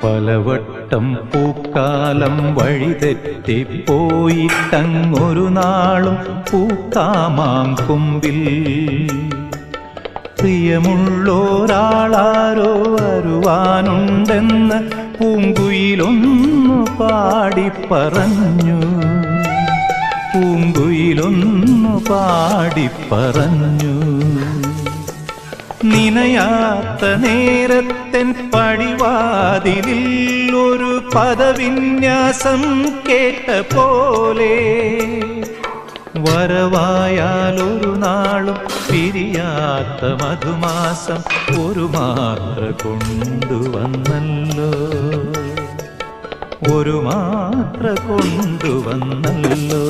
പലവട്ടം പൂക്കാലം വഴിതെറ്റിപ്പോയിട്ടങ്ങൊരു നാളും പൂക്കാമാം കൊമ്പിൽ പ്രിയമുള്ളൊരാളാരോ വരുവാനുണ്ടെന്ന് പൂങ്കുയിലൊന്നു പാടിപ്പറഞ്ഞു. പൂങ്കുയിലൊന്നു പാടിപ്പറഞ്ഞു. നിനയാത്ത നേരത്തൻ പടിവാതിലിൽ ഒരു പദവിന്യാസം കേട്ട പോലെ വരവായാലൊരു നാളും പിരിയാത്ത മധുമാസം ഒരു മാത്ര കൊണ്ടുവന്നല്ലോ. ഒരു മാത്ര കൊണ്ടുവന്നല്ലോ.